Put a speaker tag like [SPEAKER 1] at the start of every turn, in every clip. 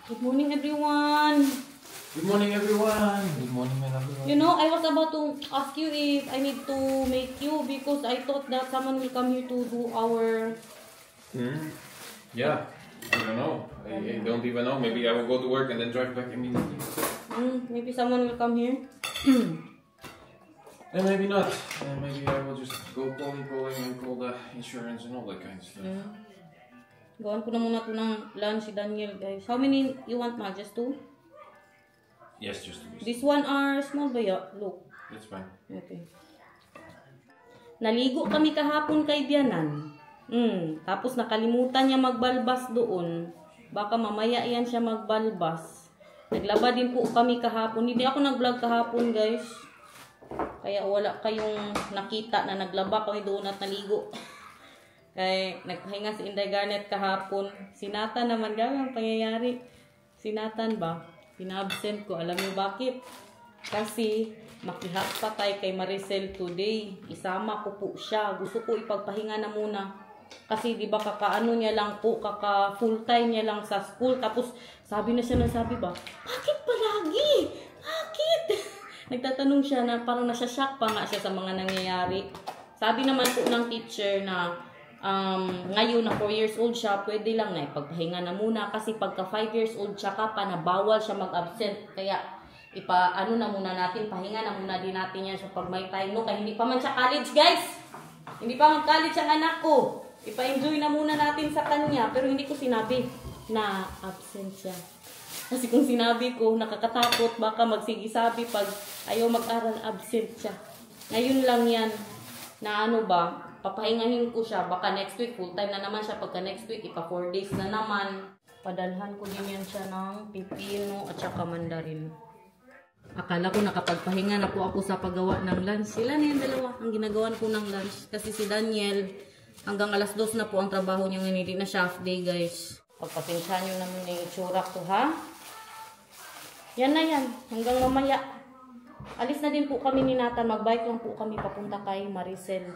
[SPEAKER 1] Good morning, everyone.
[SPEAKER 2] Good morning, everyone. Good morning, everyone.
[SPEAKER 1] You know, I was about to ask you if I need to make you because I thought that someone will come here to do our...
[SPEAKER 2] Yeah, I don't know. I don't even know. Maybe I will go to work and then drive back immediately.
[SPEAKER 1] Maybe someone will come here.
[SPEAKER 2] And maybe not. Maybe I will just go calling and call the insurance and all that kind of stuff.
[SPEAKER 1] Gawin ko na muna ito ng lunch si Daniel, guys. How many you want, Ma? Just 2?
[SPEAKER 2] Yes, just 2.
[SPEAKER 1] This one are small ba ya? Look.
[SPEAKER 2] That's fine.
[SPEAKER 1] Okay. Naligo kami kahapon kay Bianan. Tapos nakalimutan niya magbalbas doon. Baka mamaya yan siya magbalbas. Naglaba din po kami kahapon. Hindi ako nag-vlog kahapon, guys. Kaya wala kayong nakita na naglaba kami doon at naligo. Kaya nagpahinga si Inday Garnet kahapon. Sinatan naman gawin ang pangyayari. Sinatan ba? Pinabsent ko. Alam niyo bakit? Kasi makihagpatay kay Maricel today. Isama ko po siya. Gusto ko ipagpahinga na muna. Kasi di ba kakaano niya lang po, kaka full time niya lang sa school. Tapos sabi na siya ng sabi ba, bakit palagi? Bakit? Nagtatanong siya na parang nasa-shock pa nga siya sa mga nangyayari. Sabi naman po ng teacher na ngayon na 4 years old siya, pwede lang na ipagpahinga na muna. Kasi pagka 5 years old siya ka pa, na bawal siya mag-absent. Kaya ano na muna natin, pahinga na muna din natin yan sa pag may time. No? Kaya hindi pa man siya college, guys. Hindi pa man college ang anak ko. Ipa-enjoy na muna natin sa kanya. Pero hindi ko sinabi na absent siya. Kasi kung sinabi ko, nakakatakot, baka magsigisabi pag ayaw mag-aral, absent siya. Ngayon lang yan, na ano ba, papahingahin ko siya. Baka next week, full time na naman siya. Pagka next week, ipa 4 days na naman. Padalhan ko din yan siya ng pipino at saka mandarin. Akala ko nakapagpahinga na po ako sa paggawa ng lunch. Sila na yung dalawa ang ginagawan ko ng lunch. Kasi si Daniel, hanggang alas 2 na po ang trabaho niya ngayon. Hindi na siya half day, guys. Pagpasensya nyo naman yung itsura ko, ha? Yan na yan. Hanggang mamaya. Alis na din po kami ni Nathan. Magbike lang po kami papunta kay Maricel.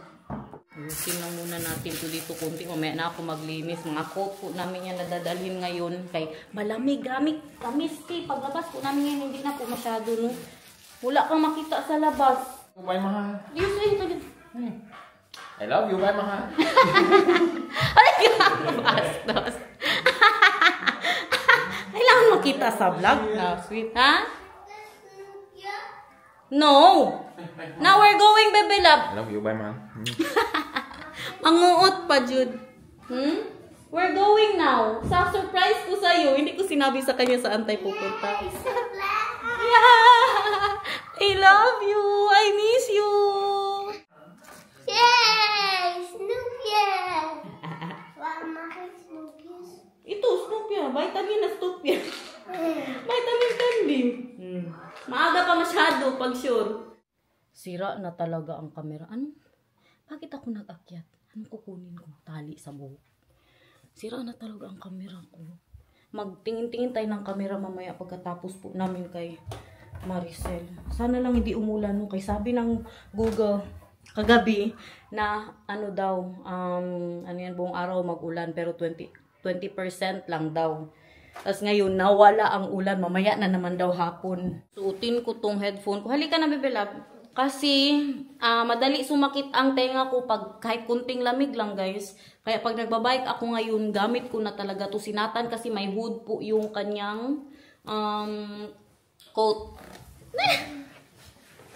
[SPEAKER 1] Ayusin lang muna natin ito dito kunti. Mamaya na ako maglinis. Mga coat po namin yan nadadalhin ngayon. Kay malamig, gamit, kamisti. Paglabas po namin ngayon, hindi na po masyado, no? Wala kang makita sa labas.
[SPEAKER 2] Bye, mahal.
[SPEAKER 1] I
[SPEAKER 2] love you, bye, mahal.
[SPEAKER 1] Ay, bastos. Kailangan makita sa vlog na sweet, ha? No! Now we're going, baby love.
[SPEAKER 2] I love you, bye, mahal.
[SPEAKER 1] Manguot pa, Jude. We're going now. Sa surprise ko sa'yo. Hindi ko sinabi sa kanya saan tayo pupunta. Yeah! I love you. I miss you.
[SPEAKER 3] Yay! Snoopy!
[SPEAKER 1] Ito, Snoopy. Vitamin na Snoopy. Vitamin candy. Maaga pa masyado pag sure. Sira na talaga ang camera. Ano? Bakit ako nag-akyat? Anong kukunin ko? Tali sa buhok. Sira na talaga ang camera ko. Magtingin-tingin tayo ng camera mamaya pagkatapos po namin kay Maricel. Sana lang hindi umulan. No? Kay sabi ng Google kagabi na ano daw, ano yan, buong araw mag-ulan pero 20% lang daw. Tapos ngayon, nawala ang ulan. Mamaya na naman daw hapon. Suotin ko tong headphone ko. Halika na, bebe love. Kasi, madali sumakit ang tenga ko pag kahit kunting lamig lang, guys. Kaya pag nagbabike ako ngayon, gamit ko na talaga to sinatan kasi may hood po yung kanyang coat.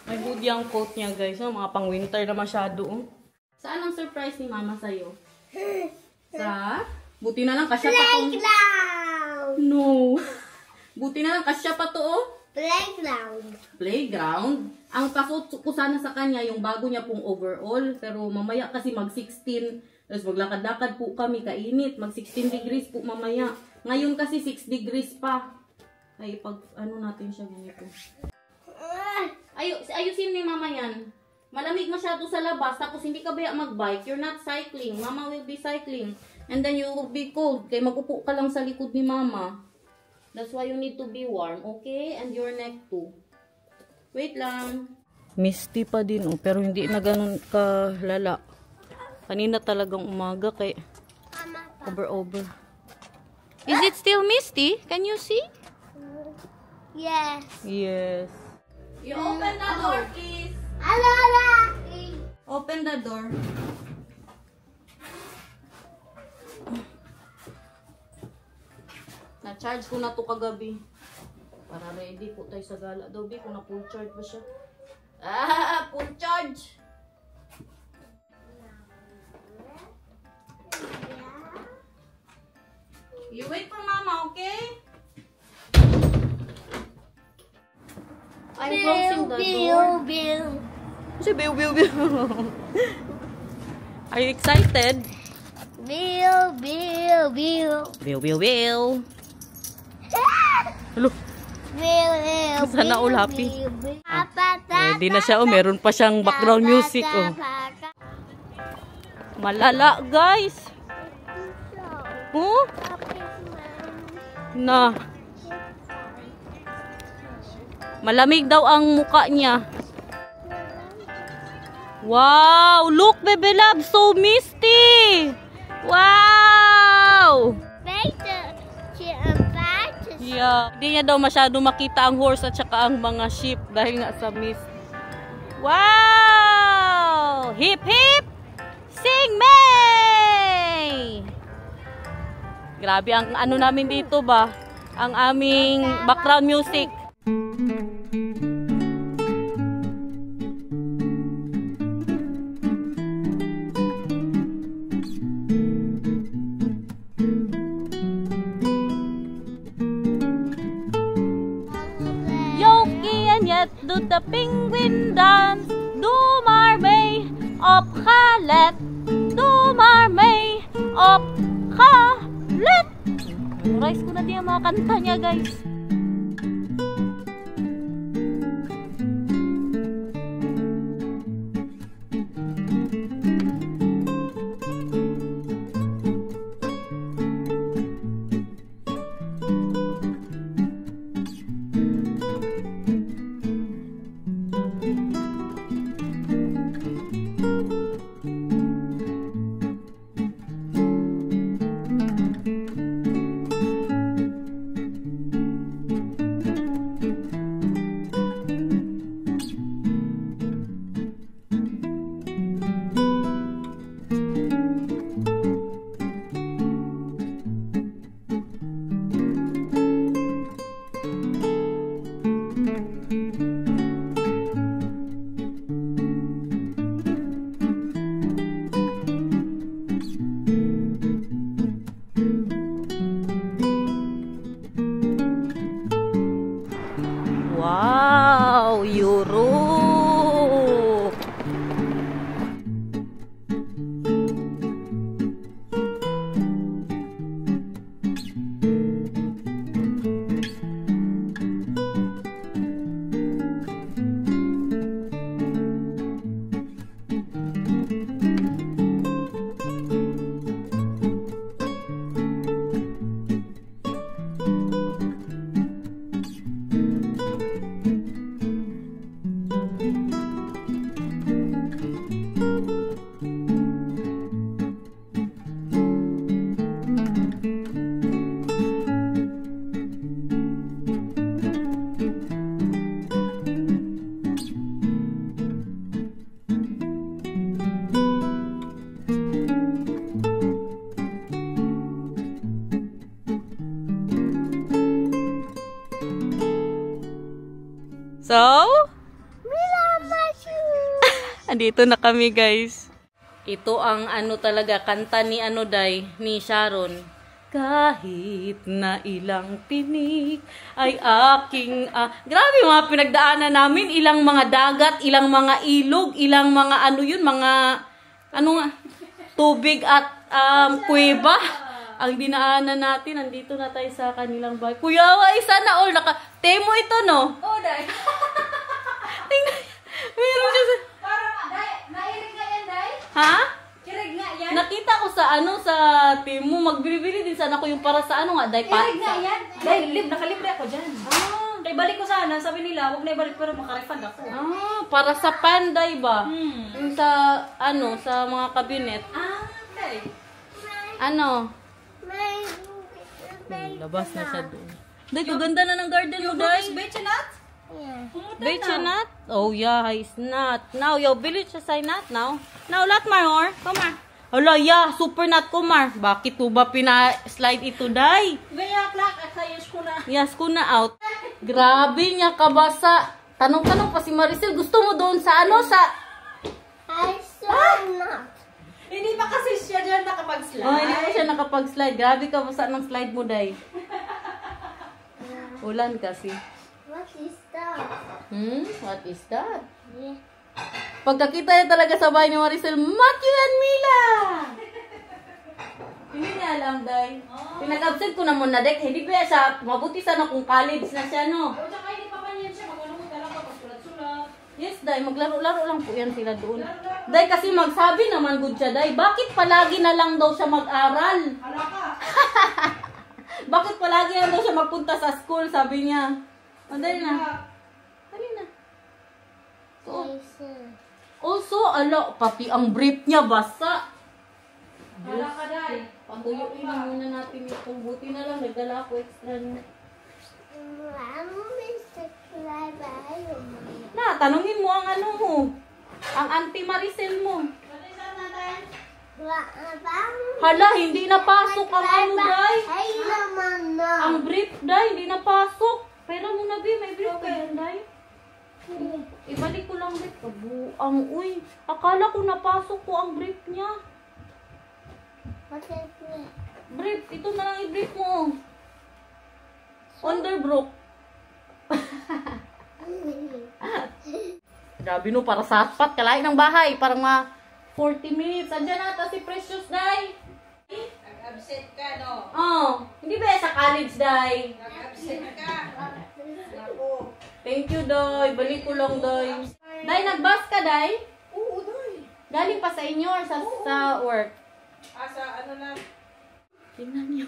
[SPEAKER 1] May hood yung coat niya, guys. Mga pang winter na masyado. Saan ang surprise ni mama sa'yo? Sa? Buti na lang kasya pa to.
[SPEAKER 3] Playground!
[SPEAKER 1] No. Buti na lang kasya pa to, oh.
[SPEAKER 3] Playground.
[SPEAKER 1] Playground? Ang pasot ko sana sa kanya, yung bago niya pong overall. Pero mamaya kasi mag-16. Tapos maglakad-lakad po kami, kainit. Mag-16 degrees po mamaya. Ngayon kasi 6 degrees pa. Ay, pag ano natin siya ganito. Ayusin ni mama yan. Malamig masyado sa labas. Tapos hindi ka ba mag-bike? You're not cycling. Mama will be cycling. And then you will be cold. Kaya mag-upo ka lang sa likod ni mama. That's why you need to be warm. Okay? And your neck too. Wait lang. Misty pa din, oh. Pero hindi na ganun kalala. Kanina talagang umaga kay over. Is it still misty? Can you see?
[SPEAKER 3] Yes.
[SPEAKER 1] Yes. You open the door, please.
[SPEAKER 3] Hello.
[SPEAKER 1] Open the door. Na-charge ko na to kagabi. Para ready po tayo sa gala daw. Di ko na full charge ba siya? Ah, full charge! You wait for mama, okay? I'm closing the door.
[SPEAKER 3] Bill.
[SPEAKER 1] Si Bill. Are you excited?
[SPEAKER 3] Bill.
[SPEAKER 1] Bill. Hello. Sana all happy. Ready na siya. Oh, meron pa siyang background music. Oh. Malala, guys. Oh? Na. Malamig daw ang muka niya. Wow! Look, baby love, so misty! Wow! Yeah. Hindi niya daw masyado makita ang horse at saka ang mga sheep dahil nga sa mist. Wow! Hip hip! Sing May! Grabe ang ano namin dito ba? Ang aming background music. Do the penguin dance, do marmee, op galet, do marmee, op galet. Memorize ko na din ang mga kanta niya, guys. Wow, Europe! So, andito na kami, guys. Ito ang ano talaga kanta ni ni Sharon. Kahit na ilang tinik ay aking grabe mga pinagdaanan namin, ilang mga dagat, ilang mga ilog, ilang mga tubig at kuweba. Ang dinaanan natin, nandito na tayo sa kanilang bahay. Kuya, sana all temo ito, no?
[SPEAKER 4] Oh, Day.
[SPEAKER 1] Tingnan. Meron siya sa...
[SPEAKER 4] Parang, Day, nairig nga yan, Day?
[SPEAKER 1] Ha?
[SPEAKER 4] Kirig nga yan?
[SPEAKER 1] Nakita ko sa sa temo. Magbili din sana ko yung para sa day
[SPEAKER 4] Kirig nga yan? Day, nakalibre ako dyan. Kaya balik ko sana, sabi nila, huwag na ibalik pero makarefund ako.
[SPEAKER 1] Para sa panday ba? Yung sa, sa mga kabinet.
[SPEAKER 4] Okay.
[SPEAKER 1] Labas na siya doon. Day, kaganda na ng garden mo, Day.
[SPEAKER 4] Bechanat?
[SPEAKER 3] Yeah.
[SPEAKER 1] Bechanat? Oh, yeah, it's not. Now, your village is not now. Now, lot more, come on. Hala, yeah, super not kumar. Bakit po ba pina-slide ito, Day?
[SPEAKER 4] Gaya, Clark, at sayos ko na.
[SPEAKER 1] Yes, kuna out. Grabe niya kabasa. Tanong-tanong pa si Maricel, gusto mo doon sa ano, sa...
[SPEAKER 3] I saw not.
[SPEAKER 4] Hindi pa kasi siya dyan nakapag-slide.
[SPEAKER 1] Oh, hindi pa siya nakapag-slide. Grabe kabasa ng slide mo, Day. Ulan kasi.
[SPEAKER 3] What is that?
[SPEAKER 1] What is that?
[SPEAKER 3] Yeah.
[SPEAKER 1] Pagkakita niya talaga sa bahay ni Maricel, Matthew and Mila! Hindi niya alam, Day. Pinag-absent ko na muna, Dek. Hindi pa siya, mabuti sana kung college na siya, no?
[SPEAKER 4] O, tsaka hindi pa pa niyan siya. Mag-ano mo talaga, pag-sulat-sulat.
[SPEAKER 1] Yes, Day. Maglaro-laro lang po yan sila doon. Day, kasi magsabi naman good siya, Day. Bakit palagi na lang daw siya mag-aral?
[SPEAKER 4] Hala ka.
[SPEAKER 1] Bakit palagi na daw siya magpunta sa school, sabi niya. O, dali na. Dali na. Also, pati ang brief niya basa.
[SPEAKER 4] Hala ka, Day.
[SPEAKER 1] Patuyuin na muna natin itong buti na lang. Nagdala ako extra na. Na, tanungin mo ang ano mo. Ang Auntie Maricel mo. Hala, hindi napasok ang ano, Day.
[SPEAKER 3] Ay naman na.
[SPEAKER 1] Ang brief, Day, hindi napasok. Pero mo na, Bi, may brief ka yan, Day. Ibalik ko lang, Day. Kabuang, uy. Akala ko napasok ko ang brief niya.
[SPEAKER 3] What is it?
[SPEAKER 1] Brief, ito na lang i-brief mo. Underbrook. Grabe no, para sa hotpot, kalain ng bahay. Parang mga 40 minutes. Andiyan nata si Precious, Day.
[SPEAKER 4] Nag-absent ka, no?
[SPEAKER 1] Oh, hindi ba sa college, Day?
[SPEAKER 4] Nag-absent ka.
[SPEAKER 1] Thank you, Day. Balik ko lang, Day. Day, nag-bus ka, Day?
[SPEAKER 4] Oo, Day.
[SPEAKER 1] Galing pa sa inyo or sa work?
[SPEAKER 4] Asa, ano na?
[SPEAKER 1] Tingnan niyo.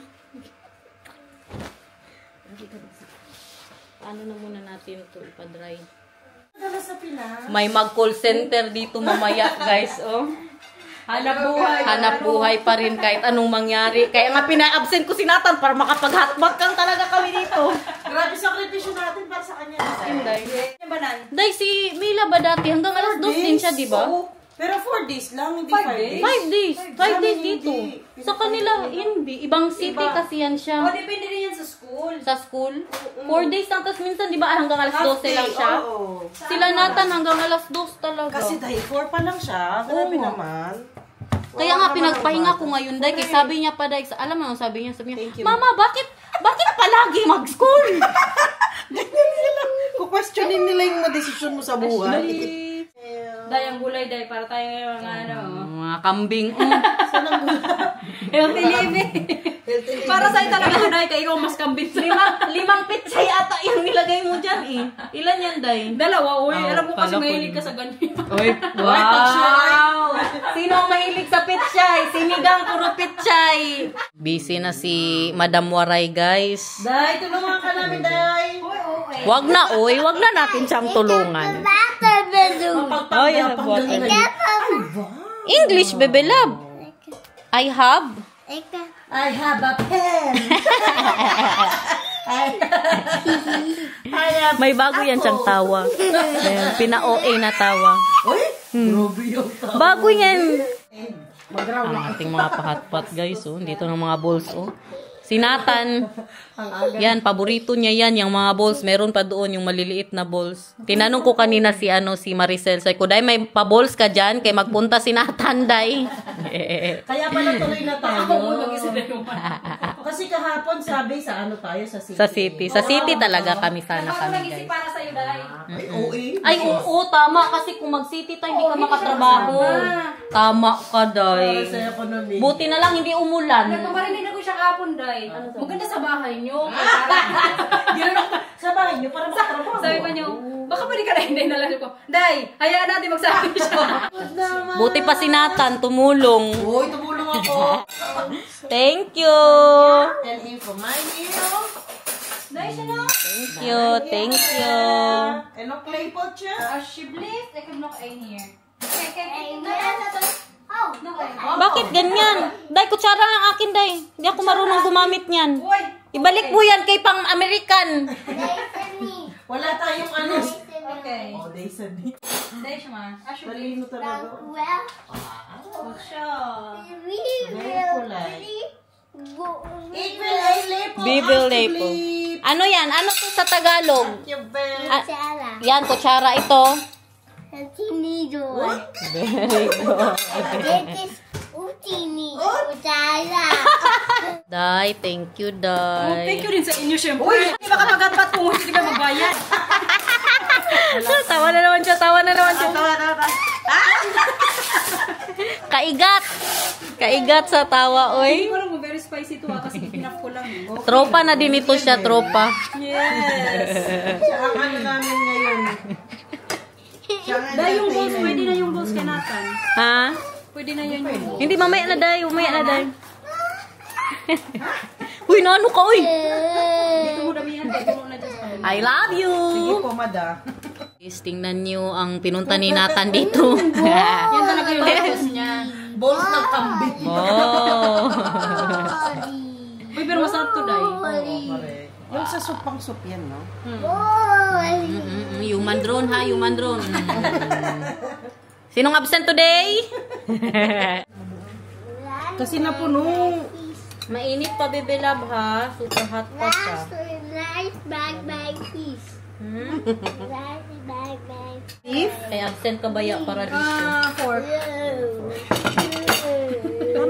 [SPEAKER 1] Ano na muna natin ito ipa-dry.
[SPEAKER 4] Dala sa Pinas.
[SPEAKER 1] May mag-call center dito mamaya, guys, oh. Hanap buhay pa rin kahit anong mangyari. Kaya nga pina-absent ko si Nathan para makapag-hotbot kang talaga kami dito.
[SPEAKER 4] Grabe sakripisyo natin para sa kanya.
[SPEAKER 1] Day.
[SPEAKER 4] Yan ba, Nan?
[SPEAKER 1] Day, si Mila ba dati? Hanggang alas 2 din siya, di ba?
[SPEAKER 5] Pero 4 days lang, hindi 5 days.
[SPEAKER 1] 5 days. 5 days
[SPEAKER 5] Amin,
[SPEAKER 1] dito.
[SPEAKER 5] hindi.
[SPEAKER 1] Sa kanila, hindi. Ibang city kasi yan
[SPEAKER 4] O,
[SPEAKER 1] siya.
[SPEAKER 4] depende rin yan sa school.
[SPEAKER 1] Sa school. 4 days lang. Tapos minsan, di ba, hanggang alas 12 lang siya?
[SPEAKER 5] Oo.
[SPEAKER 1] Sila Nathan hanggang alas 2 talaga.
[SPEAKER 5] Kasi dahil 4 pa lang siya, grabe
[SPEAKER 1] Oo.
[SPEAKER 5] naman.
[SPEAKER 1] Kaya nga, pinagpahinga ko ngayon, Day. Kaya sabi niya pa, Day, alam mo, sabi niya,
[SPEAKER 5] Thank you.
[SPEAKER 1] Mama, bakit palagi mag-school?
[SPEAKER 5] Ganyan sila. Kukwestiyonin nila yung mga desisyon mo sa buhay.
[SPEAKER 4] Day, ang gulay, Day, para tayo ngayon mga ano.
[SPEAKER 1] Mga kambing.
[SPEAKER 4] Healthy living. Para sa'yo talaga, Day, kaya ikaw mas kambing.
[SPEAKER 1] Limang pitsay ata yung nilagay mo dyan, eh. Ilan yan, Day?
[SPEAKER 4] Dalawa, uy.
[SPEAKER 1] Oh,
[SPEAKER 4] Alam mo kasi
[SPEAKER 1] kala ko
[SPEAKER 4] mahilig
[SPEAKER 1] yun.
[SPEAKER 4] ka sa ganyan.
[SPEAKER 1] Uy, wow! Sino ang mahilig sa pitsay? Sinigang puro pitsay. Busy na si Madam Waray, guys.
[SPEAKER 5] Day, tulungan ka namin, Day.
[SPEAKER 1] Wag na natin siyang tulungan. Oh, yeah, English, baby love. I have.
[SPEAKER 5] I have a pen.
[SPEAKER 1] May bago yan siyang tawa. Ayan, pina-OA na tawa.
[SPEAKER 5] Uy, grabe yung tao.
[SPEAKER 1] Bago yan.
[SPEAKER 5] Mag-round
[SPEAKER 1] Ang ating mga pahatpat, guys. Oh. Dito ng mga balls. Oh. Si Nathan, yan, paborito niya yan, yung mga balls. Meron pa doon yung maliliit na balls. Tinanong ko kanina si Maricel. Sabi ko, Day, may pa-balls ka dyan? Kaya magpunta si Nathan, Day.
[SPEAKER 5] Kaya pala tuloy na tayo. Kasi kahapon sabi sa ano tayo, sa city.
[SPEAKER 1] Sa city. Sa city talaga kami sana
[SPEAKER 4] Ako
[SPEAKER 1] kami,
[SPEAKER 4] nag-isip
[SPEAKER 1] guys.
[SPEAKER 4] para sa'yo, Day.
[SPEAKER 5] Ay, OA.
[SPEAKER 1] Ay, oo, tama. Kasi kung mag-city tayo, hindi ka makatrabaho. Tama ka, Day.
[SPEAKER 5] Saya ko na ni.
[SPEAKER 1] Buti na lang hindi umulan.
[SPEAKER 4] Nagpamarinig ako siya kahapon, Day. Maganda sa bahay niyo.
[SPEAKER 5] Ginanong pa sa bahay niyo para makatrabaho.
[SPEAKER 4] Sabi pa niyo, baka pwede ka na hindi nalang ko. Day, hayaan natin magsabi siya.
[SPEAKER 1] Buti pa si Nathan, tumulong.
[SPEAKER 5] Uy, tumulong ako.
[SPEAKER 1] Thank you.
[SPEAKER 5] And in for my meal.
[SPEAKER 4] Day, siya na.
[SPEAKER 1] Thank you.
[SPEAKER 5] Ano clay pot siya?
[SPEAKER 4] As she blessed, I could knock in here. Okay.
[SPEAKER 1] Bakit ganyan? Day, kutsara lang akin, Day. Hindi ako marunong gumamit niyan.
[SPEAKER 4] Uy,
[SPEAKER 1] Ibalik mo yan kay pang American.
[SPEAKER 3] Destiny.
[SPEAKER 5] Wala tayong ano.
[SPEAKER 4] Okay.
[SPEAKER 5] Oh, day sa day.
[SPEAKER 4] Dahil siya ma.
[SPEAKER 5] Talino talaga.
[SPEAKER 3] Well,
[SPEAKER 4] Huwag siya.
[SPEAKER 3] we
[SPEAKER 5] Very
[SPEAKER 3] will
[SPEAKER 5] polite.
[SPEAKER 3] go.
[SPEAKER 5] It will ay lepo.
[SPEAKER 1] Bibil lepo. Ano yan? Ano to sa Tagalog? Ah,
[SPEAKER 3] Sarah.
[SPEAKER 1] yan, kutsara ito.
[SPEAKER 3] Tinidor.
[SPEAKER 1] Very good.
[SPEAKER 3] This is Utini. Sarah.
[SPEAKER 1] Day, thank you,
[SPEAKER 4] Oh,
[SPEAKER 1] Day.
[SPEAKER 4] thank you rin sa inyo, syempre. Hindi baka magapat kung hindi ka magbayad.
[SPEAKER 1] Tawa na naman siya, tawa na naman siya. Kaigat. Kaigat sa tawa, oy.
[SPEAKER 4] Parang very spicy to kasi pinap ko lang.
[SPEAKER 1] Tropa na din ito siya, tropa.
[SPEAKER 4] Yes.
[SPEAKER 5] Siya ang ano namin ngayon. Siya ang
[SPEAKER 4] Dahil yung balls,
[SPEAKER 5] entertainer.
[SPEAKER 4] pwede na yung balls kay Nathan.
[SPEAKER 1] Ha?
[SPEAKER 4] Pwede na yan yung balls.
[SPEAKER 1] Hindi, mamaya na, Day. Mamaya na, Day. Uy, naano ka, uy?
[SPEAKER 4] Dito mo damihan, dito mo na dyan sa kanila.
[SPEAKER 1] I love you.
[SPEAKER 5] Sige po, mada.
[SPEAKER 1] Guys, tingnan nyo ang pinunta ni Nathan dito.
[SPEAKER 4] Yan talaga yung balls niya.
[SPEAKER 5] Balls ng kambing.
[SPEAKER 1] Oh.
[SPEAKER 4] Uy, pero masarap to, Day.
[SPEAKER 5] Correct. Yung sa supang sup yan, no?
[SPEAKER 1] Human drone, ha? Human drone. Sinong absent today?
[SPEAKER 5] Kasi napuno.
[SPEAKER 1] Mainit pa, Bebe Love, ha? Super hot pa siya.
[SPEAKER 3] Last bag by piece.
[SPEAKER 1] Hmm?
[SPEAKER 3] Last bag by
[SPEAKER 5] Beef?
[SPEAKER 1] Kay absent ka baya para dito.
[SPEAKER 4] Pork.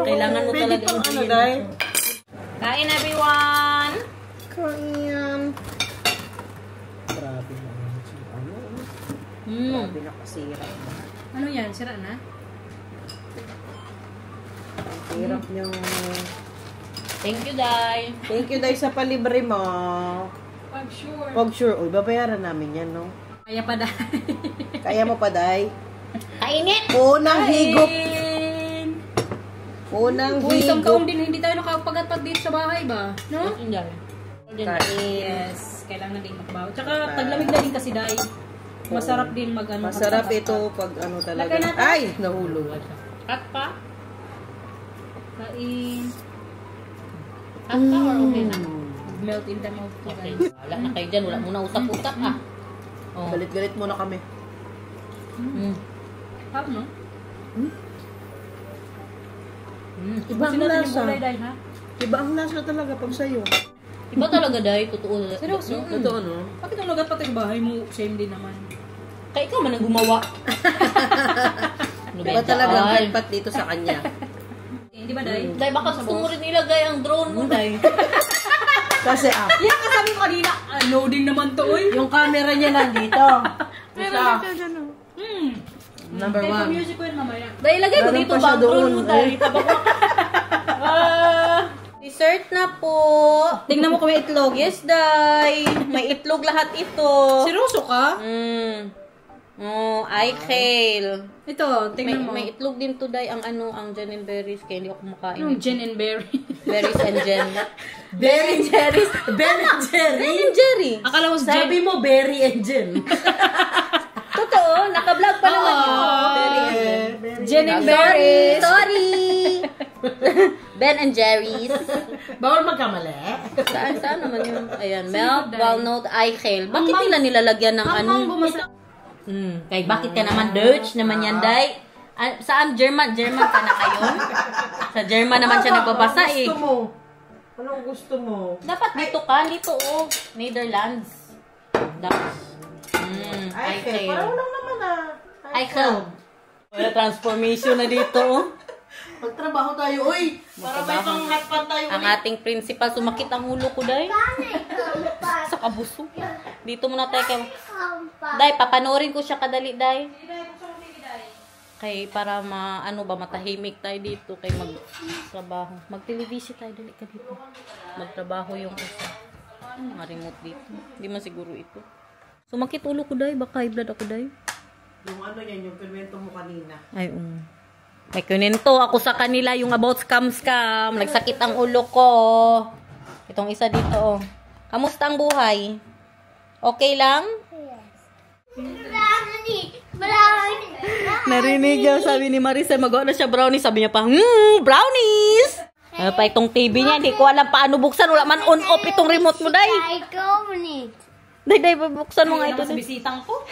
[SPEAKER 1] Kailangan mo
[SPEAKER 5] Pwede
[SPEAKER 1] talaga
[SPEAKER 5] pang ano,
[SPEAKER 1] i-bring
[SPEAKER 5] Day?
[SPEAKER 1] ito. Kain, everyone!
[SPEAKER 3] Korean.
[SPEAKER 5] Grabe naman siya. Ano? Grabe nakasira.
[SPEAKER 4] Ano yan? Sira na?
[SPEAKER 5] Hirap niyang...
[SPEAKER 1] Thank you, Day.
[SPEAKER 5] Thank you, Day, sa palibre mo.
[SPEAKER 4] I'm sure.
[SPEAKER 5] Pag sure, uy, babayaran namin yan, no?
[SPEAKER 4] Kaya pa, Day.
[SPEAKER 5] Kaya mo pa, Day?
[SPEAKER 1] Kainit!
[SPEAKER 5] Unang higop.
[SPEAKER 4] Kain!
[SPEAKER 5] Unang
[SPEAKER 4] Uy, isang
[SPEAKER 5] higop.
[SPEAKER 4] taon din hindi tayo nakapag-atpad dito sa bahay ba? No?
[SPEAKER 5] Kain.
[SPEAKER 4] Yes, kailangan din makbaw. Tsaka taglamig na din kasi Day. Masarap din mag-ano.
[SPEAKER 5] Masarap ito pag ano talaga.
[SPEAKER 4] Lagay natin.
[SPEAKER 5] Ay, nahulog.
[SPEAKER 1] Cut pa?
[SPEAKER 4] Kain.
[SPEAKER 1] Cut pa or okay na?
[SPEAKER 4] Melt in the mouth ko,
[SPEAKER 1] Okay.
[SPEAKER 4] guys.
[SPEAKER 1] Wala na kayo dyan. Wala muna usap-usap, ah. Oh.
[SPEAKER 5] Galit-galit muna kami.
[SPEAKER 1] Mm.
[SPEAKER 4] How, no?
[SPEAKER 5] Iba ang
[SPEAKER 4] Gusto natin yung
[SPEAKER 5] lasa.
[SPEAKER 4] gulay, Day, ha?
[SPEAKER 5] Iba ang lasa talaga pag sa'yo.
[SPEAKER 1] Iba talaga, Day. Totoo.
[SPEAKER 4] Seryoso?
[SPEAKER 5] Totoo, no?
[SPEAKER 4] Bakit ang lagat pati bahay mo? Same din naman.
[SPEAKER 1] Kaya ikaw man ang gumawa.
[SPEAKER 5] Iba talaga ang helpat dito sa kanya.
[SPEAKER 4] Eh, di ba, Day?
[SPEAKER 1] Day, baka gusto mo rin ilagay ang drone mo, Day.
[SPEAKER 5] Kasi
[SPEAKER 4] Yan ka sabi ko kanina, loading naman to, uy.
[SPEAKER 5] yung camera niya nandito. Isa. Number
[SPEAKER 4] Tay,
[SPEAKER 5] one.
[SPEAKER 4] music ko yun mamaya.
[SPEAKER 1] Day, ilagay mo
[SPEAKER 5] Meron
[SPEAKER 1] dito
[SPEAKER 5] pa siya
[SPEAKER 1] background
[SPEAKER 5] doon,
[SPEAKER 1] mo, Day. Tabak mo. Dessert na po.
[SPEAKER 4] Tingnan mo kung may itlog.
[SPEAKER 1] Yes, Day. May itlog lahat ito.
[SPEAKER 4] Seryoso ka?
[SPEAKER 1] Oh, ay kale.
[SPEAKER 4] Ito,
[SPEAKER 1] May,
[SPEAKER 4] tingnan mo.
[SPEAKER 1] may itlog din to, Day, ang ano, ang Jen and Berries. Kaya hindi ako kumakain.
[SPEAKER 4] Yung gin and berry.
[SPEAKER 1] Berries and Jen.
[SPEAKER 5] Berry Jerry's. Ben and Jerry.
[SPEAKER 1] Ben and Jerry.
[SPEAKER 4] Akala ko gin.
[SPEAKER 5] Sabi mo, Berry and Jen.
[SPEAKER 1] Totoo, naka-vlog pa naman yun. Berry and Jen.
[SPEAKER 4] Gin and
[SPEAKER 1] Sorry,
[SPEAKER 4] berries.
[SPEAKER 1] sorry. Ben and Jerry's.
[SPEAKER 5] Bawal magkamali.
[SPEAKER 1] Saan naman yun? Ayan, milk, walnut, ay kale. Bakit nila nilalagyan ng ano? Kay bakit ka naman Dutch naman yan, Day? Saan? German? German ka na kayo? Sa German naman siya nagbabasa eh.
[SPEAKER 5] Gusto mo? Anong gusto mo?
[SPEAKER 1] Dapat dito ka, dito oh. Netherlands. Dutch. Ay
[SPEAKER 5] Ay, parang lang naman ah.
[SPEAKER 1] Ay kale. Wala transformation na dito oh.
[SPEAKER 5] Magtrabaho tayo, uy! Para may pang-hatpan tayo
[SPEAKER 1] Ang ating principal, sumakit ang ulo ko, Day. Sa kabuso. Dito muna tayo kay... Day, papanoorin ko siya kadali, Day. Kay para ano ba, matahimik tayo dito kay magtrabaho. Mag-television tayo, dali ka dito. Magtrabaho yung isa. Mga remote dito. Hindi man siguro ito. Sumakit ulo ko, Day. Baka high blood ako, Day.
[SPEAKER 5] Yung ano yan, yung pinwento mo kanina.
[SPEAKER 1] Ay, may kunento ako sa kanila yung about scam. Nagsakit ang ulo ko. Itong isa dito, oh. Kamusta ang buhay? Okay lang? Narinig niya, sabi ni Marisa, magawa na siya brownies. Sabi niya pa, brownies! Ano pa itong TV niya? Hindi ko alam paano buksan. Wala man on-off itong remote mo, day.
[SPEAKER 3] I go in it.
[SPEAKER 1] Day, buksan mo nga ito.
[SPEAKER 4] Sa bisitang ko.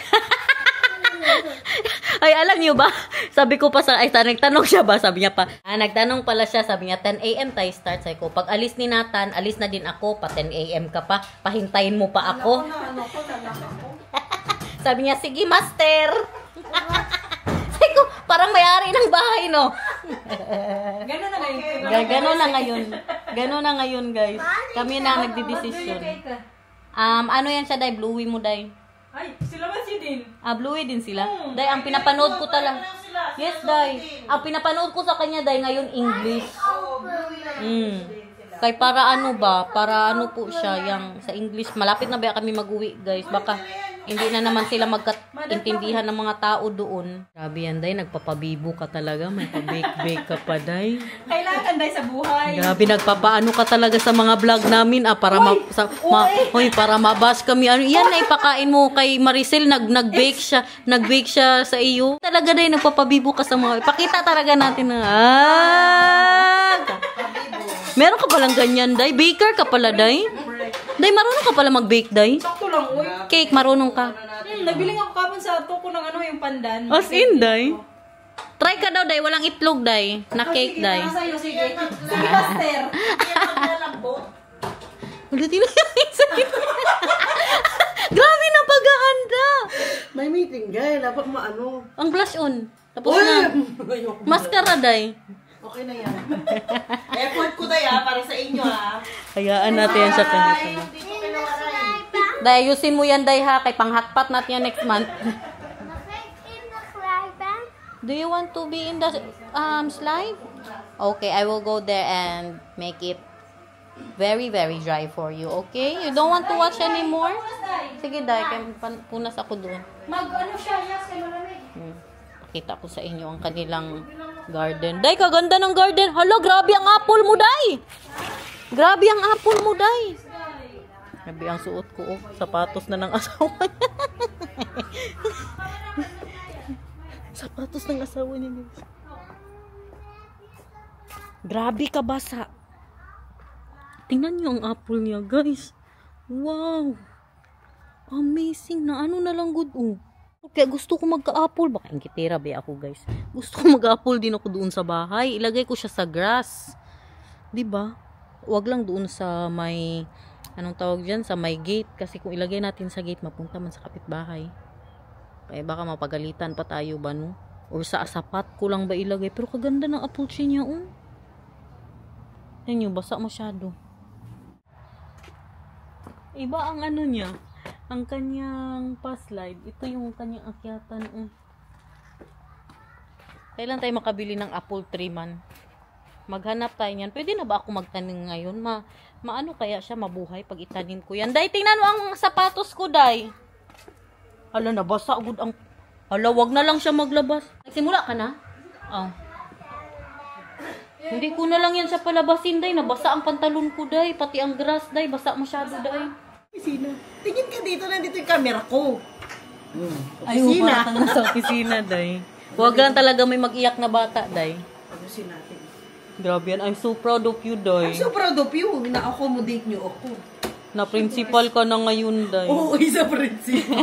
[SPEAKER 1] Ay, alam niyo ba? Sabi ko pa nagtanong siya ba? Sabi niya pa, nagtanong pala siya. Sabi niya, 10 a.m. tayo start. Sabi ko, pag alis ni Nathan, alis na din ako. Pa 10 a.m. ka pa. Pahintayin mo pa ako. Sabi niya, sige, master. Sabi ko, parang may-ari ng bahay, no?
[SPEAKER 4] Gano'n na ngayon.
[SPEAKER 1] Gano'n na ngayon, guys. Kami na nagdidesisyon. Ano yan siya, day? Bluey mo, day?
[SPEAKER 4] Ay, sila ba si din?
[SPEAKER 1] Bluey din sila. Day, ang pinapanood ko talaga. Yes, day. Ang pinapanood ko sa kanya, day, ngayon English. Kay para ano ba? Para ano po siya, yung sa English. Malapit na ba kami mag-uwi, guys? Baka hindi na naman sila magkaintindihan ng mga tao doon. Grabe yan, day. Nagpapabibo ka talaga. May pa-bake-bake ka pa, day.
[SPEAKER 4] Kailangan dahil sa buhay.
[SPEAKER 1] Grabe, nagpapaano ka talaga sa mga vlog namin, para para mabash kami. Ano, yan na ipakain mo kay Maricel, nag-bake siya sa iyo. Talaga day, nagpapabibo ka sa mga, ipakita talaga natin na, meron ka palang ganyan, day. Baker ka pala, day. Day, marunong ka pala mag-bake, day.
[SPEAKER 4] Sakto lang, uy.
[SPEAKER 1] Cake, marunong ka.
[SPEAKER 4] Nagbiling ako kapon sa toko ng yung pandan.
[SPEAKER 1] As in, day. Try ka daw, day. Walang itlog, day. Na cake, day.
[SPEAKER 4] Sige, master.
[SPEAKER 1] Ulitin na yung sakit. Grabe na paghahanda.
[SPEAKER 5] May meeting, guy. Dapat maano.
[SPEAKER 1] Ang blush on. Tapos na. Mascara, day.
[SPEAKER 5] Okay na yan. Effort ko tayo para sa inyo
[SPEAKER 1] Hayaan natin yan sa kanya. Day, ayusin mo yan, day, ha. Kay panghatpat natin yan next month. Do you want to be in the slide? Okay, I will go there and make it very, very dry for you. Okay? You don't want to watch anymore? Sige, day. Punas ako doon.
[SPEAKER 4] Mag-ano siya, yes, kay malamig.
[SPEAKER 1] Pakita ko sa inyo ang kanilang garden. Day, kaganda ng garden. Hala, grabe ang apple mo, day. Grabe ang apple mo, day. Grabe ang suot ko, oh. Sapatos na ng asawa niya. Sapatos ng asawa niya, guys. Grabe ka basa. Tingnan niyo ang apple niya, guys. Wow. Amazing na. Ano na lang good, oh. Kaya gusto ko magka-apple. Baka ingitera ba ako, guys. Gusto ko mag-apple din ako doon sa bahay. Ilagay ko siya sa grass. Diba? Huwag lang doon sa may, anong tawag dyan? Sa may gate. Kasi kung ilagay natin sa gate, mapunta man sa kapitbahay. Kaya baka mapagalitan pa tayo ba, no? Or sa sapat ko lang ba ilagay. Pero kaganda ng apple tree niya, oh. Yan yun, basa masyado. Iba ang ano niya. Ang kanyang pa-slide, ito yung kanyang akyatan. Kailan tayo makabili ng apple tree man? Maghanap tayo niyan. Pwede na ba ako magtanim ngayon? Maano kaya siya mabuhay pag itanim ko yan? Day, tingnan mo ang sapatos ko, day. Hala, nabasa agad ang... Hala, wag na lang siya maglabas. Nagsimula ka na? Oh. Hindi ko na lang yan siya palabasin, day. Nabasa ang pantalon ko, day. Pati ang grass, day. Basa masyado, day.
[SPEAKER 5] Opisina. Tingin ka dito, nandito yung camera ko.
[SPEAKER 1] Ay, huwag ka sa opisina, day. Huwag lang talaga may mag-iyak na bata, day.
[SPEAKER 5] Ayusin natin.
[SPEAKER 1] Grabe yan. I'm so proud of you, day.
[SPEAKER 5] I'm so proud of you. Na-accommodate niyo ako.
[SPEAKER 1] Na principal ka na ngayon, day.
[SPEAKER 5] Oo, isa principal.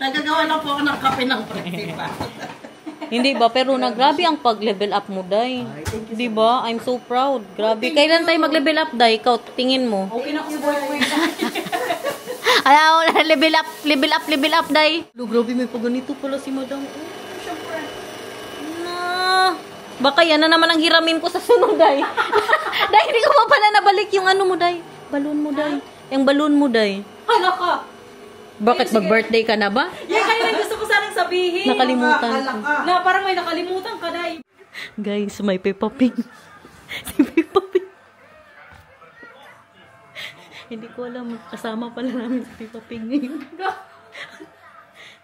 [SPEAKER 5] Nagagawa lang po ako ng kape ng principal.
[SPEAKER 1] Hindi ba? Pero grabe ang pag-level up mo, day. Di ba? I'm so proud. Grabe. Kailan tayo mag-level up, day? Ikaw, tingin mo.
[SPEAKER 4] Okay na ako sa boyfriend.
[SPEAKER 1] Ayaw, level up, day. Grabe, may paganito pala si madam. Baka yan na naman ang hiramin ko sa sunod, day. Day, hindi ko pa pala nabalik yung ano mo, day. Balloon mo, day. Yung balloon mo, day.
[SPEAKER 4] Hala ka.
[SPEAKER 1] Bakit mag-birthday ka na ba?
[SPEAKER 4] Yan kanina gusto ko sanang sabihin.
[SPEAKER 1] Nakalimutan ko.
[SPEAKER 4] Na parang may nakalimutan ka, day.
[SPEAKER 1] Guys, may Peppa Pig. Si Peppa Pig. Hindi ko alam. Kasama pala namin si Peppa Pig ngayon.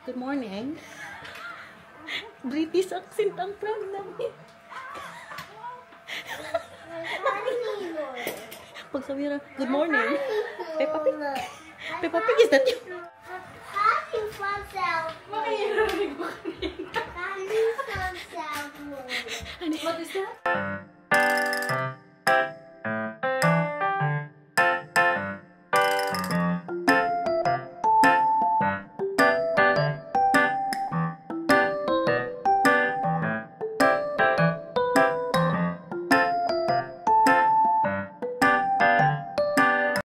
[SPEAKER 1] Good morning. British accent ang prank namin. Pag sabi na, good morning. Peppa Pig. Peppa Pig, is that you?
[SPEAKER 4] Makihirap ko kanina.
[SPEAKER 3] What is that?